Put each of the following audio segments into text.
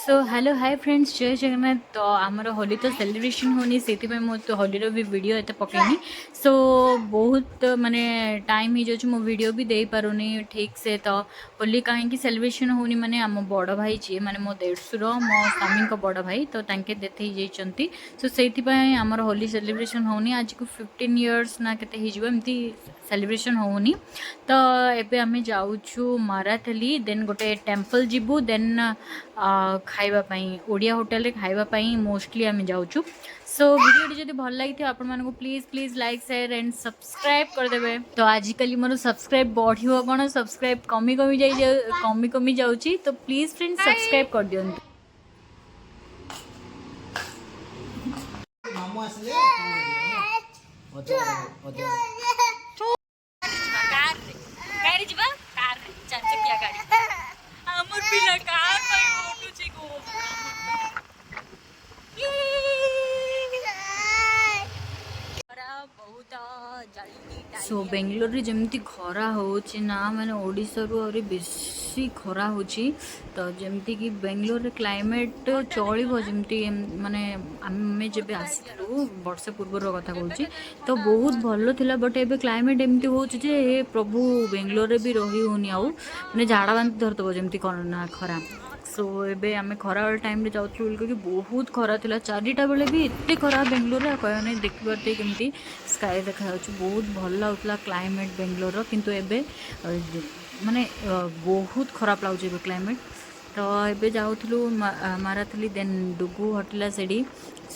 So hello hi friends जय जगन्नाथ। तो आमर होली तो सेलिब्रेशन होनी से तो होली भी वीडियो एत पकईनी। सो बहुत माने टाइम हो जाऊँ मो वीडियो भी दे पारुनी ठीक से। तो होली कहीं सेलिब्रेशन होनी माने आम बड़ भाई जी माने मो देढ़शुर मो स्वामी को बड़ भाई तो तांके डेथ हो जाइए। सो से आमर होली सेलिब्रेशन होनी आज को 15 इयर्स ना केमती सेलिब्रेशन होनी। तो एबे आमे जाऊँ माराथली देन गोटे टेम्पल जीवु देन खाइबापी ओडिया होटेल खाइबापी मोस्टली आम जाऊँ। सो वीडियो जब भल लगी आपण मानक please please like share and subscribe करदे। तो आजिकल मोर सब्सक्राइब बढ़ियो कौन सब्सक्राइब कमी कमी जाऊँगी तो प्लीज फ्रेंड सब्सक्राइब कर दियंतु। सो बेंगलोर जमती खरा होची ना मैंने ओडिशा रु और बेसी खरा होची। तो जमती कि बेंगलोर क्लाइमेट चलो जमती माने आमे जब आसलु वर्ष पूर्वर कथा कहूँ तो बहुत भल थिला। बट एबे क्लाइमेट एमती होची जे प्रभु बेंगलोर रे भी रही होनी आउ माने झाड़ा बांति धरतब जमती ना खरा। सो एबे आमे खरा टाइम रे जाउथलु कि बहुत खरा थिला 4टा बेले भी एते खरा बेंगलोर रे कहया नै देखि पारते केमती स्काई देखा जाउछ। बहुत भल लाଗୁଥିଲା क्लाइमेट बेंगलोर किंतु एबे माने बहुत खराब लाଗୁछ एबे क्लाइमेट। तो एबे जाउथलु माराथली देन डुगु हटिला सेडी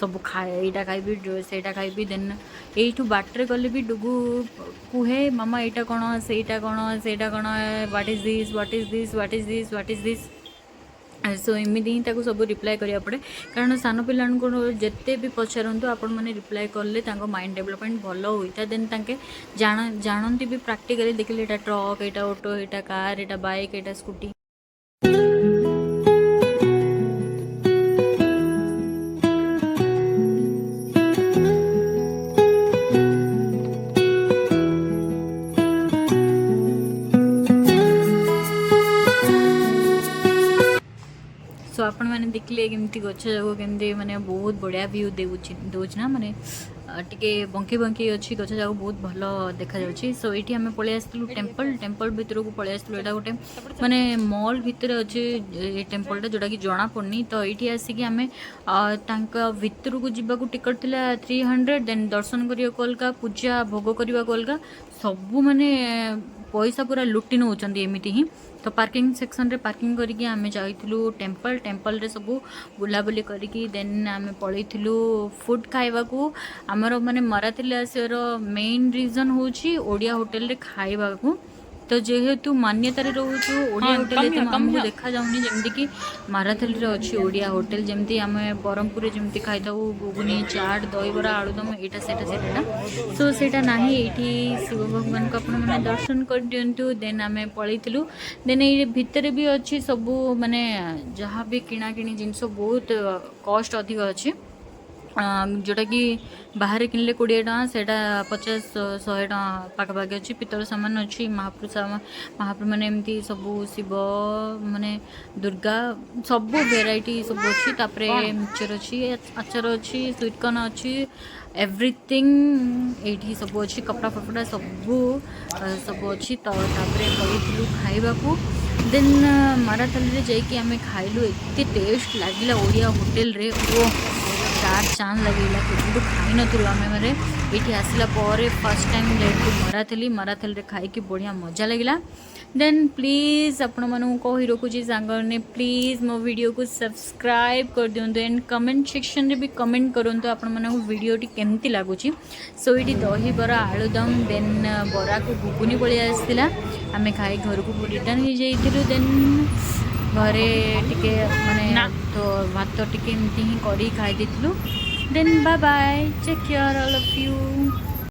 सब खाइटा खाइबी सेटा खाइबी देन एठू बाटरे गले भी डुगु कुहे मामा एटा कोन सेटा कोन what is this what is this what is this what is this. So एमती ही सब रिप्लाई करा पड़े कारण सान पिला जिते भी पचारतु आपण मैंने रिप्लाई कले माइंड डेवलपमेंट भल होता है। देन तांके जानती भी प्रैक्टिकली देखिले एटा ट्रक एटा ऑटो एटा कार एटा बाइक एटा स्कूटी। सो आपण मैंने देखिले केमती गछ जाक केमती माने बहुत बढ़िया व्यू दौच ना माने टिके बंकी बंकी अच्छी गछ जाक बहुत भल देखा जाउछि। सो एठी हमें पळे आस्तलु टेम्पल भितर को पळे आस्तलु एटा गोटे माने मॉल भितर अच्छे ये टेम्पल टा जोटा कि जना पड़नी। तो एठी आसिकी हमें तांका भितर को जिबा को टिकट थिला 300 देन दर्शन करिया को अलगा पूजा भोग करिया को अलगा सबु माने पैसा पूरा लुटि नौचंदी एमिति ही। तो पार्किंग सेक्शन रे पार्किंग करके आमे जाइथिलु टेम्पल रे सबु बुलाबुली करके देन आमे पळैथिलु फूड खाइबा को। हमर माने माराथली आसर मेन रीजन होची ओडिया होटल रे खाइबा को। तो जेहेतु मान्यता रे रहउछु ओडिया होटल ते हमको देखा जाउनी जेमति कि माराथली रे अछि ओडिया होटल जेमति आमे बरहमपुर रे जेमति खाइताउ गुगुनी चाट दही बरा आलुदम एटा सेटा। सो सेटा नाही एठी शिव भगवान को अपन माने दर्शन कर दियंतु। देन आमे पळैथिलु देन ए भितर भी अछि सब माने जहाँ भी किना किनी जिंस बहुत कॉस्ट अधिक अछि जोटा कि बाहर किनले 20 टका सेटा 50-100 टका पाखापाखि अच्छी पितल सामान अच्छी महाप्रभु मैंने एमती सबू शिव माने दुर्गा सबू भेराइटी सब अच्छी तापरे मिक्सचर अच्छी आचार अच्छी स्वीटकॉर्न अच्छी एवरीथिंग एठी सब अच्छी कपड़ा फपड़ा सबू सब अच्छी। तो तापरे पड़ू खाइबा को देन माराथली रे जाइए आम खाइलु एते टेस्ट लगिला ओडिया होटल रे वो चार चांद लगेगा कि खाई नु आम मैंने ये आसला फर्स्ट टाइम जाइलु माराथली रे खाई बढ़िया मजा लगिला। देन प्लीज़ आपण मानू कही रखुची सांगने प्लीज़ मो वीडियो को सब्सक्राइब कर दिंतु एंड कमेंट सेक्शन रे भी कमेंट करंतु आपण मानू वीडियो टी केमती लागुची। सो ये दही बरा आलुदम देन बरा को घुगुनी पळि आसतिला आमे खाई घर को रिटर्न हो जाइथिलु। देन घरे टिके माने तो भात टिके एमती ही करी खाई देथिलु। Then bye bye take care all of you.